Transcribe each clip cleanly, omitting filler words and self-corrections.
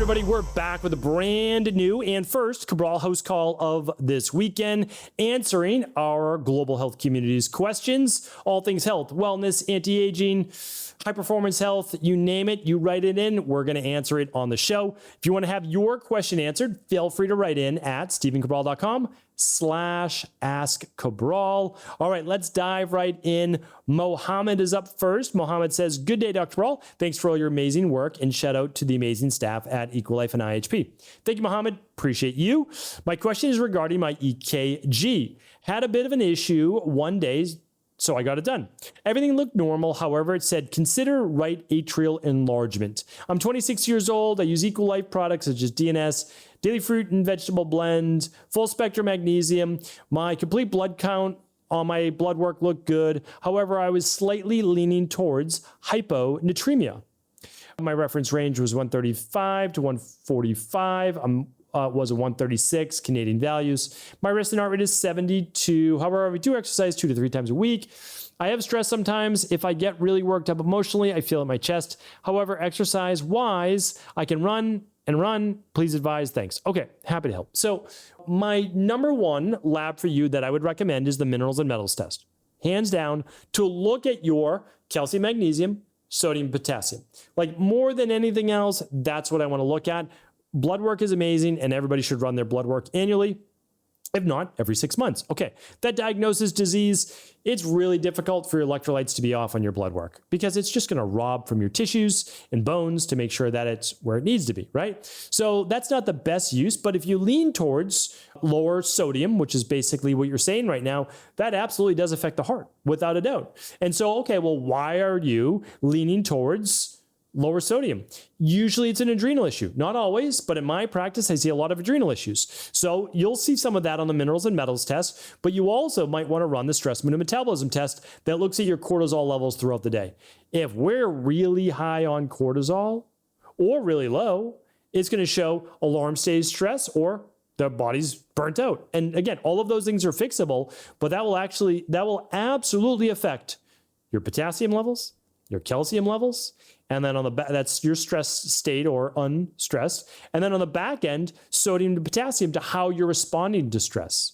everybody, we're back with a brand new and first Cabral HouseCall of this weekend, answering our global health community's questions, all things health, wellness, anti-aging, high performance health, you name it, you write it in, we're going to answer it on the show. If you want to have your question answered, feel free to write in at stephencabral.com/askcabral. All right, let's dive right in. Mohammed is up first. Mohammed says, good day, Dr. Cabral. Thanks for all your amazing work, and shout out to the amazing staff at Equalife and IHP. Thank you, Mohammed. Appreciate you. My question is regarding my EKG. Had a bit of an issue one day, so I got it done. Everything looked normal. However, it said, consider right atrial enlargement. I'm 26 years old. I use Equalife products such as DNS, daily fruit and vegetable blend, full spectrum magnesium. My complete blood count on my blood work looked good. However, I was slightly leaning towards hyponatremia. My reference range was 135 to 145. Was a 136 Canadian values. My resting heart rate is 72. However, I do exercise 2 to 3 times a week. I have stress sometimes. If I get really worked up emotionally, I feel it in my chest. However, exercise-wise, I can run and run. Please advise. Thanks. Okay, happy to help. So my number one lab for you that I would recommend is the minerals and metals test. Hands down, to look at your calcium, magnesium, sodium, potassium. Like more than anything else, that's what I want to look at. Blood work is amazing, and everybody should run their blood work annually, if not every 6 months. Okay, that diagnosis disease, it's really difficult for your electrolytes to be off on your blood work because it's just going to rob from your tissues and bones to make sure that it's where it needs to be, right? So that's not the best use, but if you lean towards lower sodium, which is basically what you're saying right now, that absolutely does affect the heart, without a doubt. And so, okay, well, why are you leaning towards lower sodium? Usually it's an adrenal issue. Not always, but in my practice, I see a lot of adrenal issues. So you'll see some of that on the minerals and metals test, but you also might want to run the stress mood and metabolism test that looks at your cortisol levels throughout the day. If we're really high on cortisol or really low, it's going to show alarm stage stress or the body's burnt out. And again, all of those things are fixable, but that will absolutely affect your potassium levels, your calcium levels, and then on the back, that's your stress state or unstressed. And then on the back end, sodium to potassium to how you're responding to stress.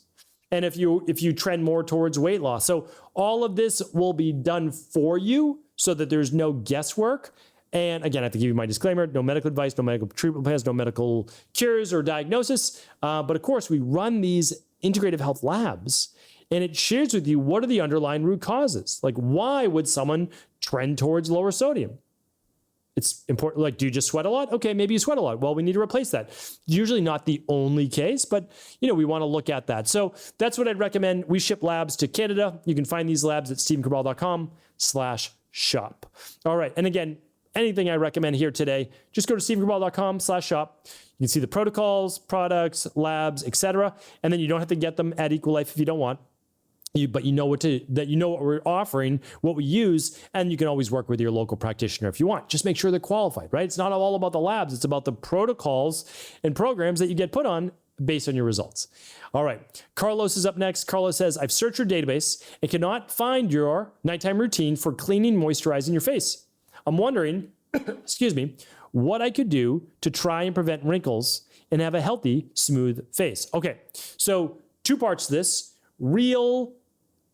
And if you trend more towards weight loss. So all of this will be done for you so that there's no guesswork. And again, I have to give you my disclaimer, no medical advice, no medical treatment plans, no medical cures or diagnosis. But of course, we run these integrative health labs, and it shares with you what are the underlying root causes. Like, why would someone trend towards lower sodium? It's important. Like, do you just sweat a lot? Okay, maybe you sweat a lot. Well, we need to replace that. Usually not the only case, but we want to look at that. So that's what I'd recommend. We ship labs to Canada. You can find these labs at stephencabral.com/shop. All right. And again, anything I recommend here today, just go to stephencabral.com/shop. You can see the protocols, products, labs, etc. And then you don't have to get them at Equalife if you don't want. But you know what we're offering, what we use, and you can always work with your local practitioner if you want. Just make sure they're qualified, right? It's not all about the labs. It's about the protocols and programs that you get put on based on your results. All right. Carlos is up next. Carlos says, I've searched your database and cannot find your nighttime routine for cleaning, moisturizing your face. I'm wondering, excuse me, what I could do to try and prevent wrinkles and have a healthy, smooth face. Okay. So 2 parts to this.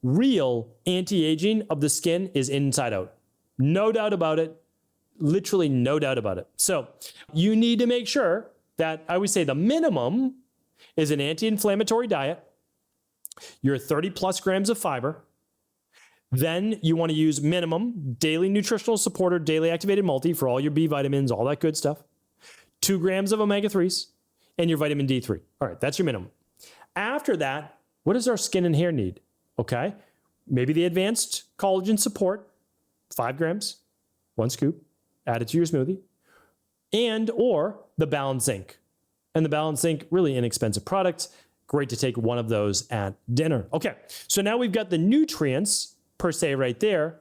Real anti-aging of the skin is inside out. No doubt about it. Literally no doubt about it. So you need to make sure that, I would say the minimum is an anti-inflammatory diet, your 30 plus grams of fiber. Then you want to use minimum daily nutritional support or daily activated multi for all your B vitamins, all that good stuff. 2 grams of omega-3s and your vitamin D3. All right, that's your minimum. After that, what does our skin and hair need? Okay, maybe the advanced collagen support, 5 grams, 1 scoop, add it to your smoothie, and or the Balance Zinc. And the Balance Zinc, really inexpensive product. Great to take one of those at dinner. Okay, so now we've got the nutrients per se right there.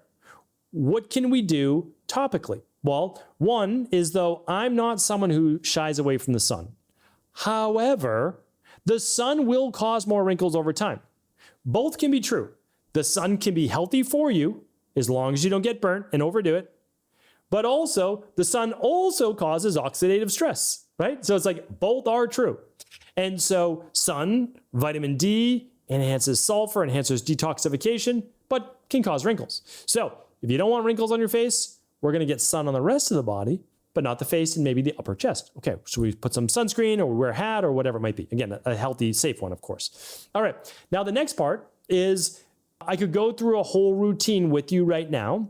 What can we do topically? Well, one is, though, I'm not someone who shies away from the sun. However, the sun will cause more wrinkles over time. Both can be true. The sun can be healthy for you as long as you don't get burnt and overdo it. But also, the sun also causes oxidative stress. right? So it's like both are true. And so sun, vitamin D, enhances sulfur, enhances detoxification, but can cause wrinkles. So if you don't want wrinkles on your face, we're going to get sun on the rest of the body, but not the face and maybe the upper chest. Okay, so we put some sunscreen or we wear a hat or whatever it might be. Again, a healthy, safe one, of course. All right, now the next part is I could go through a whole routine with you right now.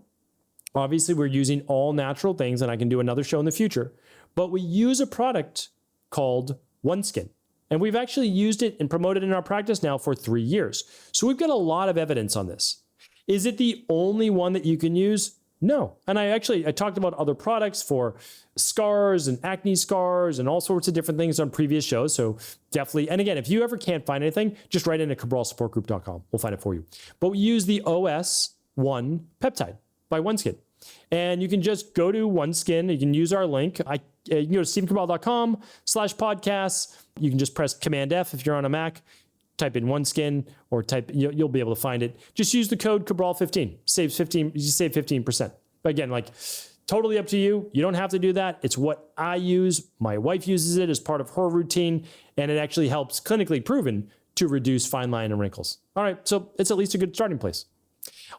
Obviously, we're using all natural things, and I can do another show in the future, but we use a product called OneSkin. And we've actually used it and promoted it in our practice now for 3 years. So we've got a lot of evidence on this. Is it the only one that you can use? No. And I talked about other products for scars and acne scars and all sorts of different things on previous shows. So definitely, and again, if you ever can't find anything, just write in at cabralsupportgroup.com. We'll find it for you. But we use the OS1 peptide by OneSkin. And you can just go to OneSkin. You can use our link. You can go to stephencabral.com/podcasts. You can just press Command F if you're on a Mac, type in OneSkin, or you'll be able to find it. Just use the code Cabral15. You save 15%. But again, like totally up to you. You don't have to do that. It's what I use. My wife uses it as part of her routine, and it actually helps, clinically proven, to reduce fine line and wrinkles. All right, so it's at least a good starting place.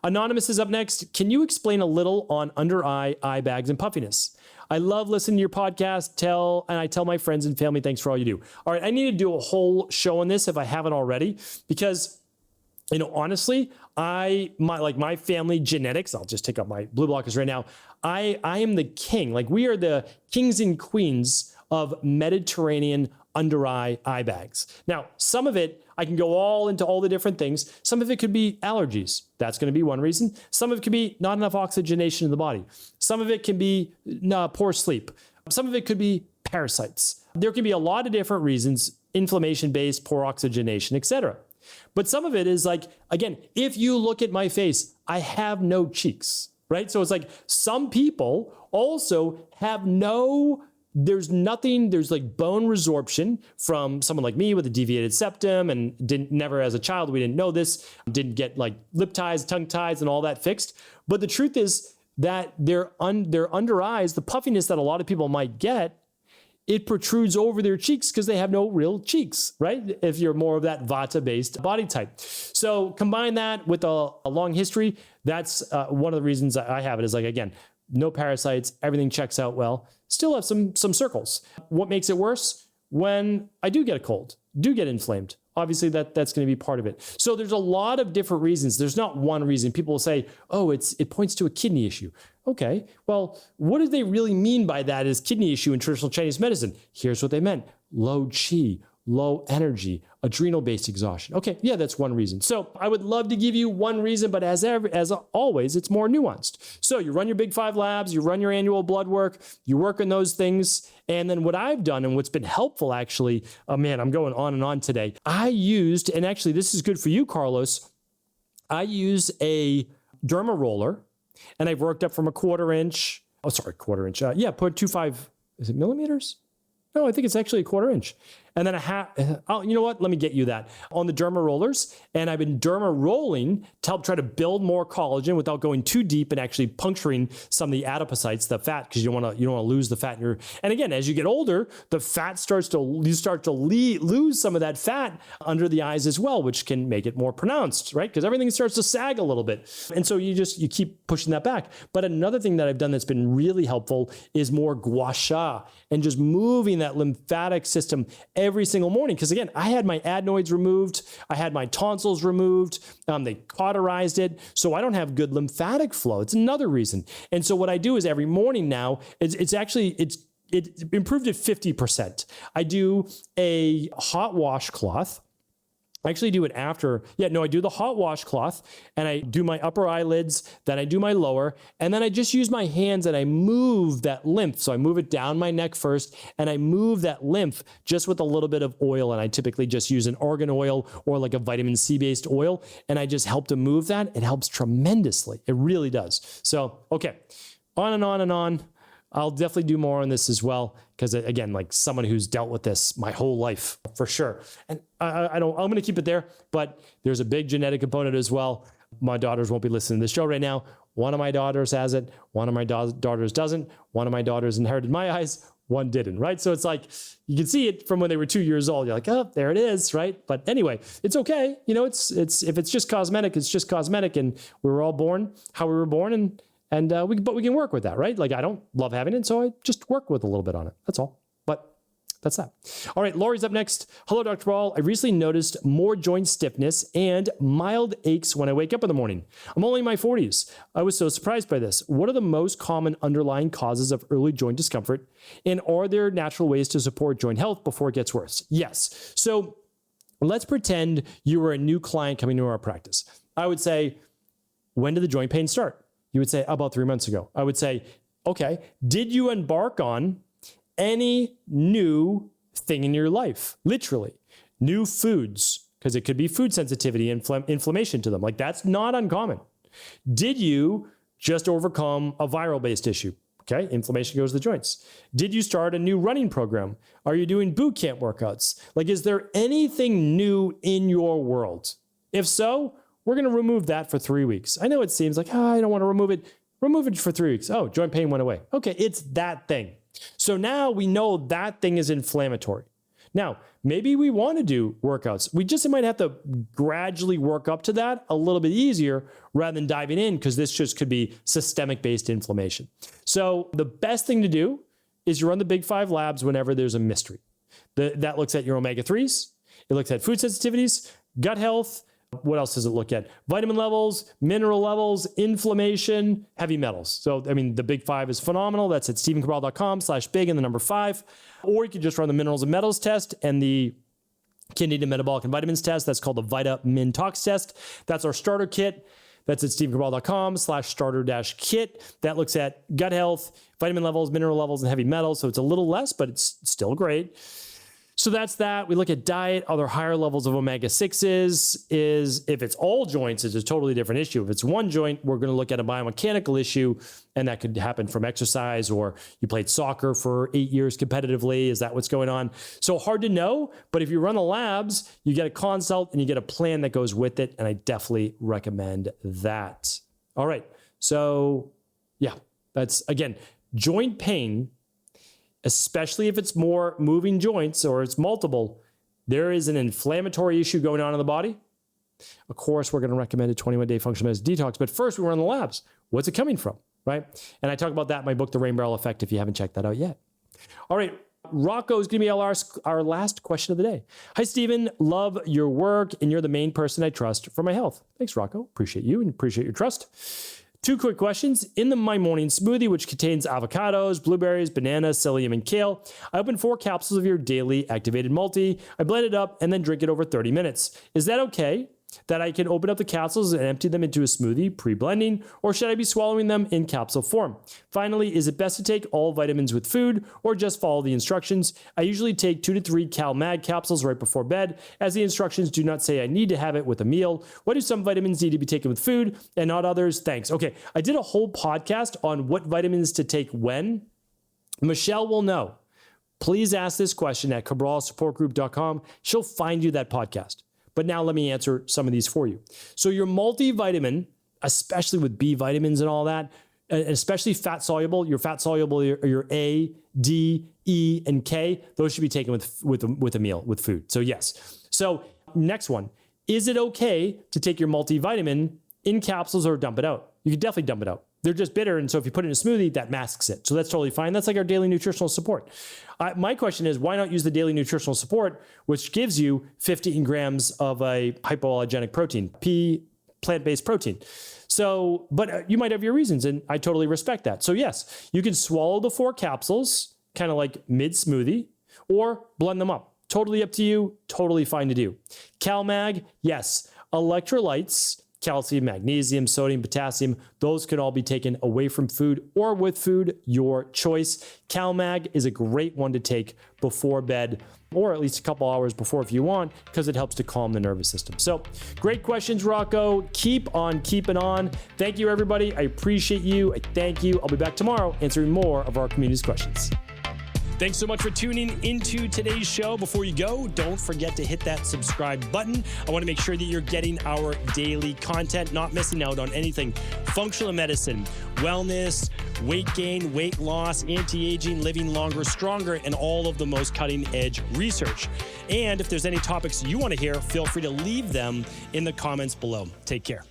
Anonymous is up next. Can you explain a little on under eye bags, and puffiness? I love listening to your podcast. I tell my friends and family, thanks for all you do. All right, I need to do a whole show on this if I haven't already, because honestly, my family genetics, I'll just take up my blue blockers right now. I am the king. Like we are the kings and queens of Mediterranean under eye bags. Now, some of it, I can go all into all the different things. Some of it could be allergies. That's going to be one reason. Some of it could be not enough oxygenation in the body. Some of it can be poor sleep. Some of it could be parasites. There can be a lot of different reasons, inflammation-based, poor oxygenation, etc. But some of it is like, again, if you look at my face, I have no cheeks, right? So it's like some people also have there's like bone resorption from someone like me with a deviated septum and never as a child, we didn't know this, didn't get like lip ties, tongue ties and all that fixed. But the truth is that their under eyes, the puffiness that a lot of people might get, it protrudes over their cheeks because they have no real cheeks, right? If you're more of that Vata-based body type. So combine that with a long history. That's one of the reasons I have it is like, again, no parasites, everything checks out well. Still have some circles. What makes it worse? When I do get a cold, do get inflamed. Obviously, that's going to be part of it. So there's a lot of different reasons. There's not one reason. People will say, oh, it points to a kidney issue. Okay, well, what do they really mean by that as kidney issue in traditional Chinese medicine? Here's what they meant. Low qi, low energy, adrenal-based exhaustion. Okay, yeah, that's one reason. So I would love to give you one reason, but as always, it's more nuanced. So you run your Big 5 labs, you run your annual blood work, you work on those things. And then what I've done and what's been helpful actually, man, I'm going on and on today. I used, and actually this is good for you, Carlos, I use a derma roller and I've worked up from a quarter inch, put 0.25, is it millimeters? No, I think it's actually a quarter inch. And then you know what? Let me get you that on the derma rollers. And I've been derma rolling to help try to build more collagen without going too deep and actually puncturing some of the adipocytes, the fat, because you don't want to lose the fat in your. And again, as you get older, the fat you start to lose some of that fat under the eyes as well, which can make it more pronounced, right? Because everything starts to sag a little bit. And so you keep pushing that back. But another thing that I've done that's been really helpful is more gua sha and just moving that lymphatic system every single morning. Because again, I had my adenoids removed. I had my tonsils removed. They cauterized it. So I don't have good lymphatic flow. It's another reason. And so what I do is every morning now, it improved at 50%. I do a hot washcloth. I actually do it after. I do the hot washcloth and I do my upper eyelids, then I do my lower, and then I just use my hands and I move that lymph. So I move it down my neck first and I move that lymph just with a little bit of oil. And I typically just use an argan oil or like a vitamin C based oil. And I just help to move that. It helps tremendously. It really does. So, okay, on and on and on. I'll definitely do more on this as well. Because again, like someone who's dealt with this my whole life for sure. And I'm going to keep it there, but there's a big genetic component as well. My daughters won't be listening to this show right now. One of my daughters has it. One of my daughters doesn't. One of my daughters inherited my eyes. one didn't, right? So it's like, you can see it from when they were 2 years old. You're like, oh, there it is, right? But anyway, it's okay. You know, it's if it's just cosmetic, it's just cosmetic, and we were all born how we were born, but we can work with that, right? Like, I don't love having it, so I just work with a little bit on it. That's all. But that's that. All right, Lori's up next. Hello, Dr. Ball. I recently noticed more joint stiffness and mild aches when I wake up in the morning. I'm only in my 40s. I was so surprised by this. What are the most common underlying causes of early joint discomfort? And are there natural ways to support joint health before it gets worse? Yes. So let's pretend you were a new client coming to our practice. I would say, when did the joint pain start? You would say, about 3 months ago. I would say, okay, did you embark on any new thing in your life? Literally, new foods, because it could be food sensitivity, inflammation to them. Like, that's not uncommon. Did you just overcome a viral-based issue? Okay, inflammation goes to the joints. Did you start a new running program? Are you doing boot camp workouts? Like, is there anything new in your world? If so, we're going to remove that for 3 weeks. I know it seems like, I don't want to remove it. Remove it for 3 weeks. Oh, joint pain went away. Okay, it's that thing. So now we know that thing is inflammatory. Now, maybe we want to do workouts. We just might have to gradually work up to that a little bit easier rather than diving in, because this just could be systemic-based inflammation. So the best thing to do is you run the Big 5 labs whenever there's a mystery. That looks at your omega-3s. It looks at food sensitivities, gut health. What else does it look at? Vitamin levels, mineral levels, inflammation, heavy metals. So, I mean, the Big 5 is phenomenal. That's at stephencabral.com/big and the number 5. Or you could just run the minerals and metals test and the kidney to metabolic and vitamins test. That's called the Vitamin Tox test. That's our starter kit. That's at stephencabral.com/starter-kit. That looks at gut health, vitamin levels, mineral levels, and heavy metals. So it's a little less, but it's still great. So that's that. We look at diet, other higher levels of omega-6s. If it's all joints, it's a totally different issue. If it's one joint, we're going to look at a biomechanical issue, and that could happen from exercise, or you played soccer for 8 years competitively. Is that what's going on? So hard to know, but if you run the labs, you get a consult and you get a plan that goes with it, and I definitely recommend that. All right. So yeah, that's, again, joint pain, especially if it's more moving joints or it's multiple, there is an inflammatory issue going on in the body. Of course, we're going to recommend a 21-day functional medicine detox, but first we run the labs. What's it coming from, right? And I talk about that in my book, The Rain Barrel Effect, if you haven't checked that out yet. All right, Rocco is going to be our last question of the day. Hi, Stephen. Love your work, and you're the main person I trust for my health. Thanks, Rocco. Appreciate you and appreciate your trust. 2 quick questions. In my morning smoothie, which contains avocados, blueberries, bananas, psyllium, and kale, I open 4 capsules of your daily activated multi. I blend it up and then drink it over 30 minutes. Is that okay? That I can open up the capsules and empty them into a smoothie pre-blending, or should I be swallowing them in capsule form? Finally, is it best to take all vitamins with food or just follow the instructions? I usually take 2 to 3 CalMag capsules right before bed, as the instructions do not say I need to have it with a meal. What do some vitamins need to be taken with food and not others? Thanks. Okay, I did a whole podcast on what vitamins to take when. Michelle will know. Please ask this question at cabralsupportgroup.com. She'll find you that podcast. But now let me answer some of these for you. So your multivitamin, especially with B vitamins and all that, and especially fat soluble, your A, D, E, and K, those should be taken with a meal, with food. So yes. So next one, is it okay to take your multivitamin in capsules or dump it out? You can definitely dump it out. They're just bitter, and so if you put it in a smoothie, that masks it. So that's totally fine. That's like our daily nutritional support. My question is, why not use the daily nutritional support, which gives you 15 grams of a hypoallergenic protein, plant-based protein? So, but you might have your reasons, and I totally respect that. So yes, you can swallow the 4 capsules, kind of like mid-smoothie, or blend them up. Totally up to you. Totally fine to do. CalMag, yes. Electrolytes, calcium, magnesium, sodium, potassium, those can all be taken away from food or with food, your choice. CalMag is a great one to take before bed, or at least a couple hours before if you want, because it helps to calm the nervous system. So great questions, Rocco. Keep on keeping on. Thank you, everybody. I appreciate you. I thank you. I'll be back tomorrow answering more of our community's questions. Thanks so much for tuning into today's show. Before you go, don't forget to hit that subscribe button. I want to make sure that you're getting our daily content, not missing out on anything functional medicine, wellness, weight gain, weight loss, anti-aging, living longer, stronger, and all of the most cutting-edge research. And if there's any topics you want to hear, feel free to leave them in the comments below. Take care.